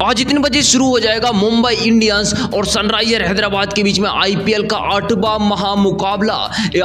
आज इतने बजे शुरू हो जाएगा मुंबई इंडियंस और सनराइजर हैदराबाद के बीच में आईपीएल का 8वां महामुकाबला।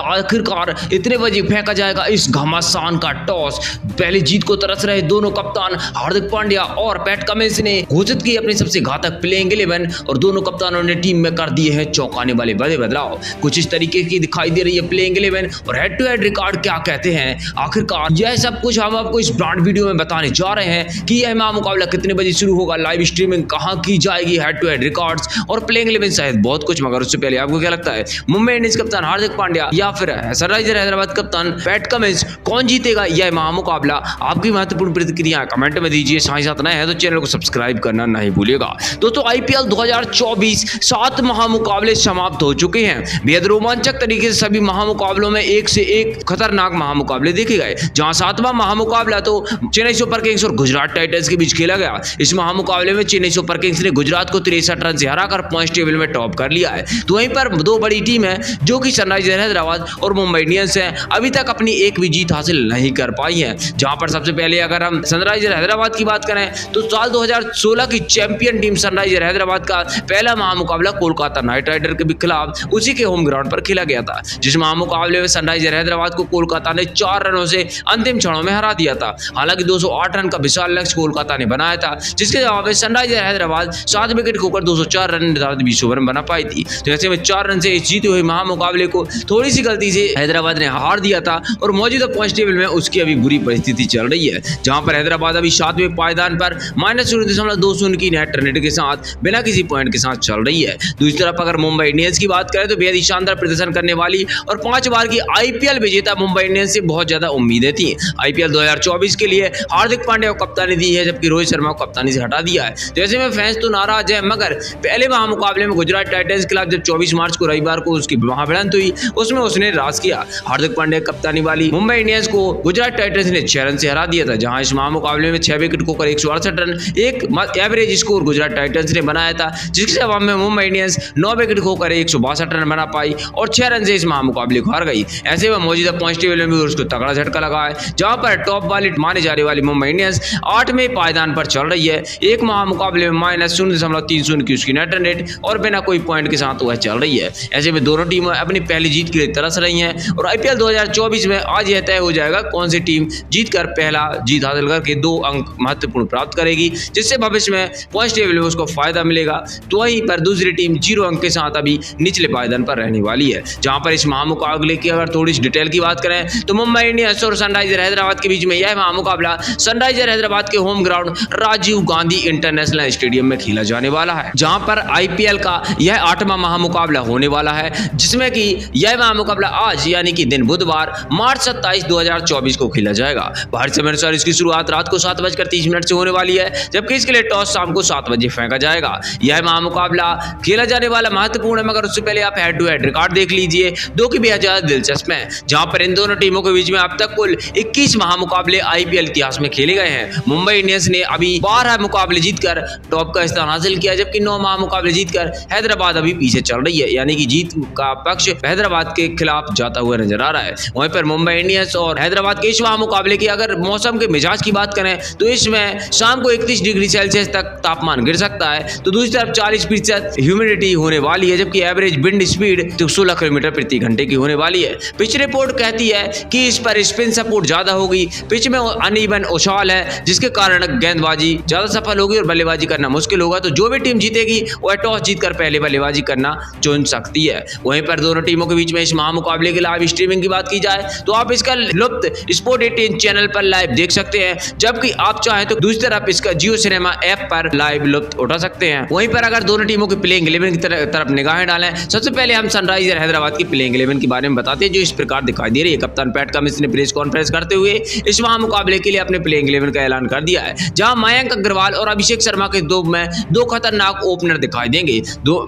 आखिरकार इतने बजे फेंका जाएगा इस घमासान का टॉस। पहले जीत को तरस रहे दोनों कप्तान हार्दिक पांड्या और पैट कमिंस ने घोषित की अपनी सबसे घातक प्लेइंग 11 और दोनों कप्तानों ने टीम में कर दिए हैं चौंकाने वाले बड़े बदलाव। कुछ इस तरीके की दिखाई दे रही है प्लेइंग 11 और हेड टू हेड रिकॉर्ड क्या कहते हैं। आखिरकार यह सब कुछ हम आपको इस ब्रांड वीडियो में बताने जा रहे हैं कि यह महामुकाबला कितने बजे शुरू होगा, लाइव स्ट्रीमिंग कहां की जाएगी, हेड टू हेड रिकॉर्ड्स और प्लेइंग 11 शायद बहुत कुछ। मगर उससे पहले आपको क्या लगता है, मुंबई इंडियंस कप्तान हार्दिक पांड्या या फिर सनराइजर हैदराबाद कप्तान पैट कमिंस, कौन जीतेगा यह महामुकाबला? आपकी महत्वपूर्ण प्रतिक्रिया कमेंट में दीजिए। साथ ही साथ नए हैं तो चैनल को सब्सक्राइब करना नहीं भूलिएगा। दोस्तों आईपीएल 2024 7 महामुकाबले समाप्त हो चुके हैं। बेहद रोमांचक तरीके से सभी महामुकाबलों में एक से एक खतरनाक महामुकाबले देखे गए, जहां 7वां महामुकाबला तो चेन्नई सुपर किंग्स और गुजरात टाइटंस के बीच खेला गया। इस महामुकाबले में चेन्नई सुपर किंग्स ने गुजरात को 63 रन से हराकर पॉइंट टेबल में टॉप कर लिया है। तो वहीं पर दो बड़ी टीम है जो कि सनराइजर हैदराबाद और मुंबई इंडियंस है, अभी तक अपनी एक भी जीत हासिल नहीं कर पाई है। जहां पर सबसे पहले अगर हम सनराइजर हैदराबाद की बात करें तो साल 2016 की चैंपियन टीम सनराइजर हैदराबाद का पहला महामुकाबला कोलकाता नाइट राइडर के खिलाफ उसी के होम ग्राउंड पर खेला गया था, जिस महामुकाबले में सनराइजर हैदराबाद को कोलकाता ने 4 रनों से अंतिम क्षणों में हरा दिया था। हालांकि 208 रन का विशाल लक्ष्य कोलकाता ने बनाया था, जिसके जवाब में सनराइजर हैदराबाद 7 विकेट खोकर 204 रन निर्धारित 20 ओवर में बना पाई थी। तो ऐसे में 4 रन से इस जीते हुए महामुकाबले को थोड़ी सी गलती से हैदराबाद ने हार दिया था और मौजूदा पॉइंट टेबल में उसकी अभी बुरी परिस्थिति चल रही है, जहां पर हैदराबाद अभी 7वें पायदान पर -0.20 की नेट रन रेट के साथ बिना किसी पॉइंट के साथ चल रही है। दूसरी तरफ अगर मुंबई इंडियंस की बात करें तो बेहद ही शानदार प्रदर्शन करने वाली और 5 बार की आईपीएल विजेता मुंबई इंडियंस से बहुत ज्यादा उम्मीदें थी। आईपीएल 2024 के लिए हार्दिक पांड्या को कप्तानी दी है, जबकि रोहित शर्मा को कप्तानी से हटा दिया है। तो ऐसे में फैंस तो नाराज है, मगर पहले महामुकाबले में गुजरात टाइटंस के खिलाफ जब 24 मार्च को रविवार को उसकी महाभिड़ंत हुई, उसमें उसने राज किया। हार्दिक पांड्या कप्तानी वाली मुंबई इंडियंस को गुजरात टाइटंस ने 6 रन से हरा दिया था, जहां इस महामुकाबले में 6 विकेट खोकर 168 रन एक एवरेज स्कोर गुजरात टाइटंस ने बनाया था, जिसके जवाब में मुंबई इंडियंस 9 विकेट खोकर 162 रन बना पाई और 6 रन से इस महामुकाबले को हार गई। ऐसे में मौजूदा पॉइंट टेबल में भी उसको तगड़ा झटका लगा है, जहां पर टॉप वाली माने जाने वाली मुंबई इंडियंस 8वें पायदान पर चल रही है। एक महामुकाबले में -0.30 की उसकी नेट रन रेट और बिना कोई पॉइंट के साथ वह चल रही है। ऐसे में दोनों टीमें अपनी पहली जीत के लिए तरस रही हैं और आईपीएल 2024 में आज यह तय हो जाएगा कौन सी टीम जीतकर पहला जीत हासिल करके 2 अंक महत्वपूर्ण प्राप्त करेगी, जिससे भविष्य में पॉइंट टेबल में उसको फायदा मिलेगा। तो वहीं पर दूसरी टीम 0 अंक के साथ अभी निचले पायदान पर रहने वाली है। जहां पर इस महामुकाबले की अगर थोड़ी सी डिटेल की बात करें तो मुंबई इंडियंस और सनराइजर हैदराबाद के बीच में यह महामुकाबला सनराइजर हैदराबाद के home ground Rajiv Gandhi international stadium में खेला जाने वाला है, जहां पर आईपीएल का यह 8वां महामुकाबला होने वाला है, जिसमें कि यह महामुकाबला आज यानी कि दिन बुधवार मार्च 27, 2024 को खेला जाएगा। भारतीय समय अनुसार इसकी शुरुआत रात को 7:30 से होने वाली है, जबकि इसके लिए टॉस शाम को 7 बजे फेंका जाएगा। यह महामुकाबला खेला जाने वाला महत्वपूर्ण है, मगर उससे पहले आप हेड टू हेड रिकॉर्ड देख लीजिए, जो कि बेहद ज्यादा दिलचस्प है। जहां पर इन दोनों टीमों के बीच में अब तक कुल 21 महामुकाबले आईपीएल इतिहास में खेले गए हैं। मुंबई इंडियंस ने अभी 12 मुकाबले जीतकर टॉप का स्थान हासिल किया, जबकि 9 महामुकाबले जीतकर हैदराबाद अभी पीछे चल रही है, यानी कि जीत का पक्ष हैदराबाद के खिलाफ जाता हुआ नजर आ रहा है। वहीं पर मुंबई इंडियंस और हैदराबाद के इस महामुकाबले की अगर मौसम के मिजाज की बात करें तो इसमें शाम को 31 डिग्री सेल्सियस तक तापमान गिर सकता है, तो दूसरी तरफ 40% ह्यूमिडिटी होने वाली है, जबकि एवरेज विंड स्पीड 16 किलोमीटर प्रति घंटे की होने वाली है। पिच रिपोर्ट कहती है कि इस पर स्पिन सपोर्ट ज्यादा होगी, पिच में अनइवन उछाल है, जिसके कारण गेंदबाजी ज्यादा सफल होगी और बल्लेबाजी करना मुश्किल होगा। तो जो भी टीम जीतेगी वह टॉस जीतकर पहले बल्लेबाजी करना चुन सकती है। वहीं पर दोनों टीमों के बीच में इस महामुकाबले के लाइव स्ट्रीमिंग की बात की जाए तो आप इसका लुत्फ स्पोर्ट 18 चैनल पर लाइव देख सकते हैं, जबकि आप चाहें तो दूसरी तरफ इसका जियो सिनेमा ऐप पर लाइव लुत्फ उठा सकते हैं। वहीं पर अगर दोनों टीमों की प्लेइंग 11 की तरफ निगाहें डालें, सबसे पहले हम सनराइजर हैदराबाद की प्लेइंग 11 के बारे में बताते हैं, जो इस प्रकार दिखाई दे रही है। कप्तान पैट कमिंस ने प्रेस कॉन्फ्रेंस करते हुए इस महामुकाबले के लिए अपने प्लेइंग 11 का ऐलान कर दिया है, जहां मयंक अग्रवाल और अभिषेक शर्मा के दो खतरनाक ओपनर दिखाई देंगे।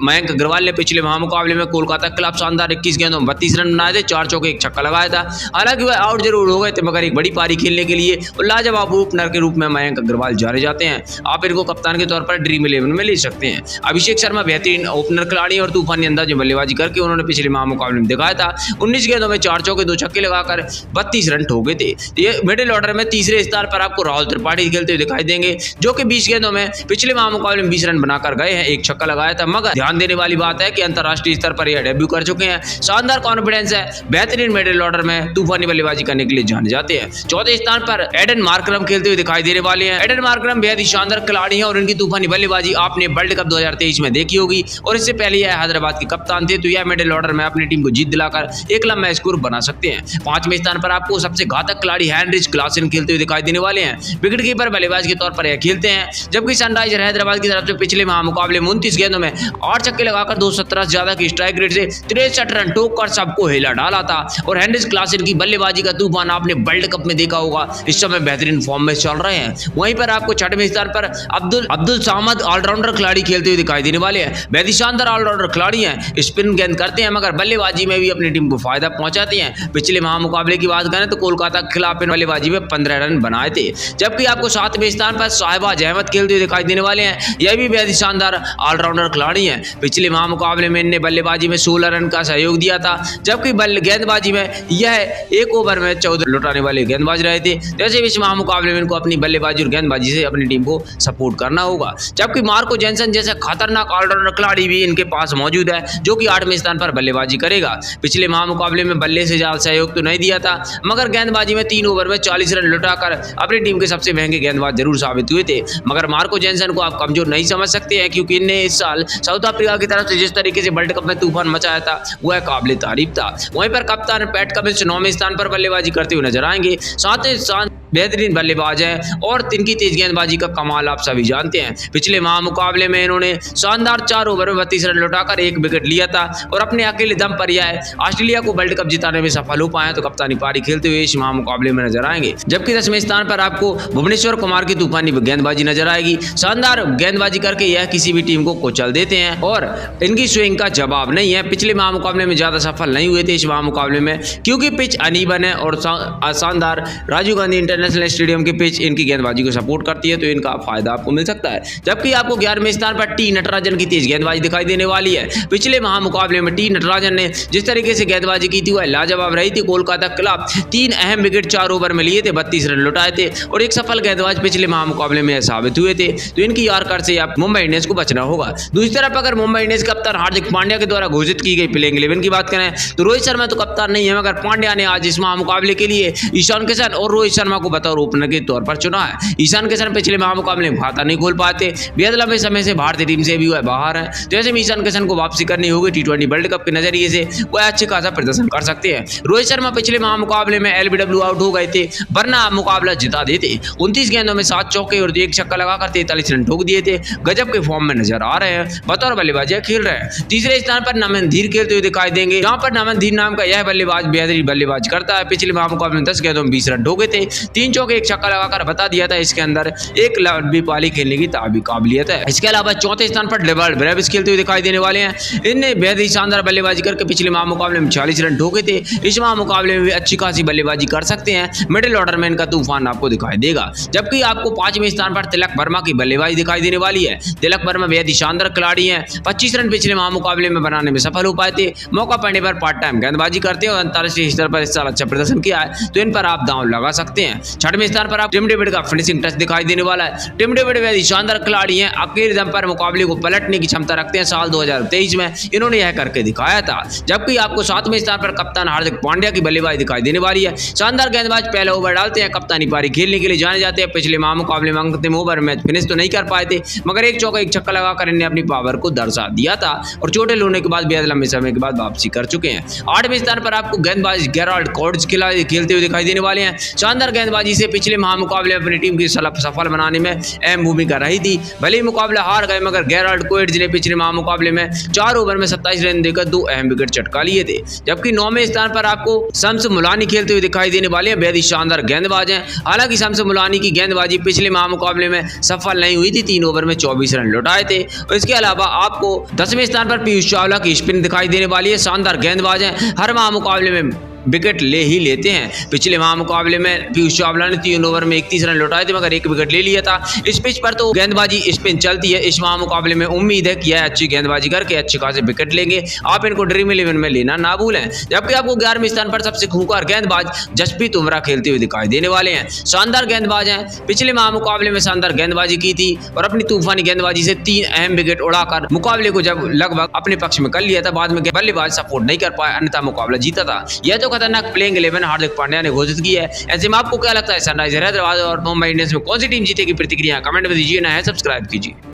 मयंक अग्रवाल ने पिछले महामुकाबले में कोलकाता के खिलाफ शानदार 21 गेंदों में 32 रन बनाए थे, 4 चौके 1 छक्का लगाया था। हालांकि वह आउट जरूर हो गए थे, मगर एक बड़ी पारी खेलने के लिए और लाजवाब ओपनर के रूप में मयंक अग्रवाल जाने जाते हैं। आप इनको कप्तान के तौर पर ड्रीम 11 में ले सकते हैं। अभिषेक शर्मा बेहतरीन ओपनर खिलाड़ी और तूफानी अंदाज में बल्लेबाजी करके उन्होंने पिछले महामुकाबले में दिखाया था। 19 गेंदों में 4 चौके 2 छक्के लगाकर 32 रन ठोके थे। ये मिडिल ऑर्डर में तीसरे स्थान पर आपको राहुल त्रिपाठी खेलते हुए दिखाई देंगे, जो कि 20 गेंदों में पिछले महामुकाबले में 20 रन बनाकर गए हैं, एक छक्का लगाया था। मगर ध्यान देने वाली बात है कि अंतरराष्ट्रीय स्तर पर यह डेब्यू कर चुके हैं। शानदार कॉन्फिडेंस है, बेहतरीन मिडिल ऑर्डर में तूफानी बल्लेबाजी करने के लिए जाने जाते हैं। चौथे स्थान पर एडन मार्करम खेलते हुए दिखाई देने वाले हैं। एडन मार्करम बेहद ही शानदार खिलाड़ी हैं और इनकी तूफानी बल्लेबाजी आपने वर्ल्ड कप 2023 में देखी होगी और इससे पहले यह हैदराबाद के कप्तान थे, तो यह मिडिल ऑर्डर में अपनी टीम को जीत दिलाकर एक लंबा स्कोर बना सकते हैं। पांचवें स्थान पर आपको सबसे घातक खिलाड़ी हेनरिच क्लासन खेलते हुए दिखाई देने वाले हैं। विकेट कीपर बल्लेबाज के तौर पर यह खेलते हैं, जबकि सनराइजर हैदराबाद की तरफ से पिछले महामुकाबले 29 गेंदों में 8 छक्के लगाकर 217 से ज्यादा की स्ट्राइक रेट से 63 रन ठोककर सबको हिला डाला था। और हेनरिच क्लासन की बल्लेबाजी का तूफान आपने वर्ल्ड कप में देखा होगा, इस समय बेहतरीन फॉर्म में चल रहे हैं। वहीं पर आपको छठवें स्थान पर अब्दुल सामद ऑलराउंडर खिलाड़ी खेलते हुए दिखाई देने वाले हैं। बेहद ही शानदार ऑलराउंडर खिलाड़ी हैं, स्पिन गेंद करते हैं मगर बल्लेबाजी में भी अपनी टीम को फायदा पहुंचाते हैं। पिछले महामुकाबले की बात करें तो कोलकाता के खिलाफ बल्लेबाजी में 15 रन बनाए थे। जबकि आपको 7वें स्थान पर शाहबाज अहमद खेलते हुए दिखाई देने वाले हैं। यह भी बेहद ही शानदार ऑलराउंडर खिलाड़ी हैं। पिछले महामुकाबले में इन्हें बल्लेबाजी में 16 रन का सहयोग दिया था, जबकि गेंदबाजी में यह एक ओवर में 14 लौटाने वाले गेंदबाज रहे थे। जैसे इस महामुकाबले में इनको अपनी बल्लेबाजी और गेंदबाजी से अपनी टीम को सपोर्ट करना होगा। जबकि मार्को जेनसन जैसा खतरनाक ऑलराउंडर खिलाड़ी भी इनके पास मौजूद है, जो कि 8वें स्थान पर बल्लेबाजी करेगा। पिछले महामुकाबले में बल्ले से ज्यादा सहयोग तो नहीं दिया था, मगर गेंदबाजी में 3 ओवर में 40 रन लुटाकर अपनी टीम के सबसे महंगे गेंदबाज जरूर साबित हुए थे। मगर मार्को जेनसन को आप कमजोर नहीं समझ सकते हैं, क्योंकि इन्हें इस साल साउथ अफ्रीका की तरफ से जिस तरीके से वर्ल्ड कप में तूफान मचाया था वह काबिल तारीफ था। वहीं पर कप्तान पैट कमिंस 9वें स्थान पर बल्लेबाजी करते हुए नजर आएंगे। 7वें स्थान बेहतरीन बल्लेबाज हैं और इनकी तेज गेंदबाजी का कमाल आप सभी जानते हैं। पिछले महामुकाबले में इन्होंने शानदार 4 ओवर में 32 रन लौटाकर 1 विकेट लिया था और अपने अकेले दम पर यह ऑस्ट्रेलिया को वर्ल्ड कप जिताने में सफल हो पाए, तो कप्तानी पारी खेलते हुए इस महामुकाबले में नजर आएंगे। जबकि 10वें स्थान पर आपको भुवनेश्वर कुमार की तूफानी गेंदबाजी नजर आएगी। शानदार गेंदबाजी करके यह किसी भी टीम को कुचल देते हैं और इनकी स्विंग का जवाब नहीं है। पिछले महामुकाबले में ज्यादा सफल नहीं हुए थे इस महामुकाबले में, क्योंकि पिच अनइवन है और शानदार राजीव गांधी इंटरनेशनल स्टेडियम की पिच इनकी गेंदबाजी को सपोर्ट करती है, तो इनका फायदा आपको मिल सकता है। जबकि आपको 11वें स्थान पर टी नटराजन की तेज गेंदबाजी दिखाई देने वाली है। पिछले महामुकाबले में टी नटराजन ने जिस तरीके से गेंदबाजी की थी वह लाजवाब रही थी। कोलकाता के खिलाफ 3 अहम विकेट 4 ओवर में लिए थे, 32 रन लुटाए थे और एक सफल गेंदबाज पिछले महामुकाबले में साबित हुए थे, तो इनकी यारकर से आप मुंबई इंडियंस को बचना होगा। दूसरी तरफ अगर मुंबई इंडियंस कप्तान हार्दिक पांड्या के द्वारा घोषित की गई प्लेइंग 11 की बात करें तो रोहित शर्मा तो कप्तान नहीं है, मगर पांड्या ने आज इस महामुकाबले के लिए ईशान किशन और रोहित शर्मा को बतौर ओपनर के तौर पर चुना है। ईशान किशन पिछले महामुकाबले में खाता नहीं खोल पाते, बेहद लंबे समय से भारतीय टीम से भी वह बाहर है। जैसे में ईशान किशन को वापसी करनी होगी T20 वर्ल्ड कप के नजरिए से, वह अच्छे खासा प्रदर्शन कर सकते हैं। रोहित शर्मा पिछले महामुकाबले में LBW आउट हो गए थे, वरना मुकाबला जिता देते। 29 गेंदों में 7 चौके और 1 छक्का लगाकर 43 रन ठोक दिए थे। गजब के फॉर्म में नजर आ रहे हैं, बतौर बल्लेबाजी खेल रहे हैं। तीसरे स्थान पर नमन धीर खेलते हुए दिखाई देंगे, जहां पर नमन धीर नाम का यह बल्लेबाज बेहतरीन बल्लेबाज करता है। पिछले महामुकाबले में 10 गेंदों में 20 रन ठोके थे, 3 चौके 1 छक्का लगाकर बता दिया था इसके अंदर एक लंबी पारी खेलने की काबिलियत है। इसके अलावा चौथे स्थान पर डेविड ब्रेविस खेलते हुए दिखाई देने वाले हैं। इनने बेहद ही शानदार बल्लेबाजी करके पिछले महामुकाबले में 40 रन ठोके थे। इस महामुकाबले में भी अच्छी खासी बल्लेबाजी कर सकते हैं। मिडिल ऑर्डर में इनका तूफान आपको दिखाई देगा। जबकि आपको 5वें स्थान पर तिलक वर्मा की बल्लेबाजी दिखाई देने वाली है। तिलक वर्मा बेहद ही शानदार खिलाड़ी हैं, 25 रन पिछले महामुकाबले में बनाने में सफल हो पाए थे। मौका पड़ने पर पार्ट टाइम गेंदबाजी करते हैं और अंतर्राष्ट्रीय स्तर पर इस साल अच्छा प्रदर्शन किया है, तो इन पर आप दांव लगा सकते हैं। 6वें स्थान पर आप टिम डेविड का फिनिशिंग टच दिखाई देने वाला है। टिम डेविड बेहद ही शानदार खिलाड़ी हैं, अकेले दम पर मुकाबले को पलटने की क्षमता रखते हैं। साल 2023 में इन्होंने यह करके दिखाया था। जबकि आपको 7वें स्थान पर कप्तान हार्दिक पांड्या की बल्लेबाजी दिखाई देने वाली है। शानदार गेंदबाज पहले ओवर डालते हैं, कप्तानी पारी खेलने के लिए जाने जाते हैं। पिछले महामुकाबले में अंतिम ओवर में फिनिश तो नहीं कर पाए थे, मगर 1 चौका 1 छक्का लगाकर इन्हें अपनी पावर को दर्शा दिया था और चोटिल होने के बाद बेहद लंबे समय के बाद वापसी कर चुके हैं। 8वें स्थान पर आपको गेंदबाज गेराल्ड कॉर्ड्स खेलते हुए दिखाई देने वाले हैं। शानदार गेंदबाजी से पिछले महामुकाबले में अपनी टीम की सफल बनाने में अहम भूमिका रही थी। भले ही मुकाबला हार गए, मगर गेराल्ड कॉर्ड्स ने पिछले महामुकाबले में 4 ओवर में 27 रन देकर 2 अहम विकेट चटका लिए थे। जबकि 9वें स्थान पर आपको शम्स मुलानी खेलते हुए दिखाई देने वाले हैं। बेहद ही शानदार गेंदबाज हैं। हालांकि शम्स मुलानी की गेंदबाजी पिछले महामुकाबले में सफल नहीं हुई थी, 3 ओवर में 24 रन लौटाए थे। और इसके अलावा आपको 10वें स्थान पर पीयूष चावला की स्पिन दिखाई देने वाली है। शानदार गेंदबाज हैं, हर महामुकाबले में विकेट ले ही लेते हैं। पिछले महामुकाबले में पीयूष चावला ने 3 ओवर में 31 रन लौटाए थे मगर 1 विकेट ले लिया था। इस पिच पर तो गेंदबाजी स्पिन चलती है। इस महामुकाबले में उम्मीद है कि यह अच्छी गेंदबाजी करके अच्छे खासे विकेट लेंगे। आप इनको ड्रीम 11 में लेना ना भूलें। जबकि आपको 11वें स्थान पर सबसे खूंखार गेंदबाज जसप्रीत बुमराह खेलते हुए दिखाई देने वाले हैं। शानदार गेंदबाज हैं, पिछले महामुकाबले में शानदार गेंदबाजी की थी और अपनी तूफानी गेंदबाजी से 3 अहम विकेट उड़ाकर मुकाबले को जब लगभग अपने पक्ष में कर लिया था, बाद में बल्लेबाज सपोर्ट नहीं कर पाया, अन्यथा मुकाबला जीता था। यह तो खतरनाक प्लेइंग 11 हार्दिक पांड्या ने घोषित की है। ऐसे में आपको क्या लगता है, सनराइजर हैदराबाद और मुंबई इंडियंस में कौन सी टीम जीतेगी? प्रतिक्रिया कमेंट में दीजिए, ना है सब्सक्राइब कीजिए।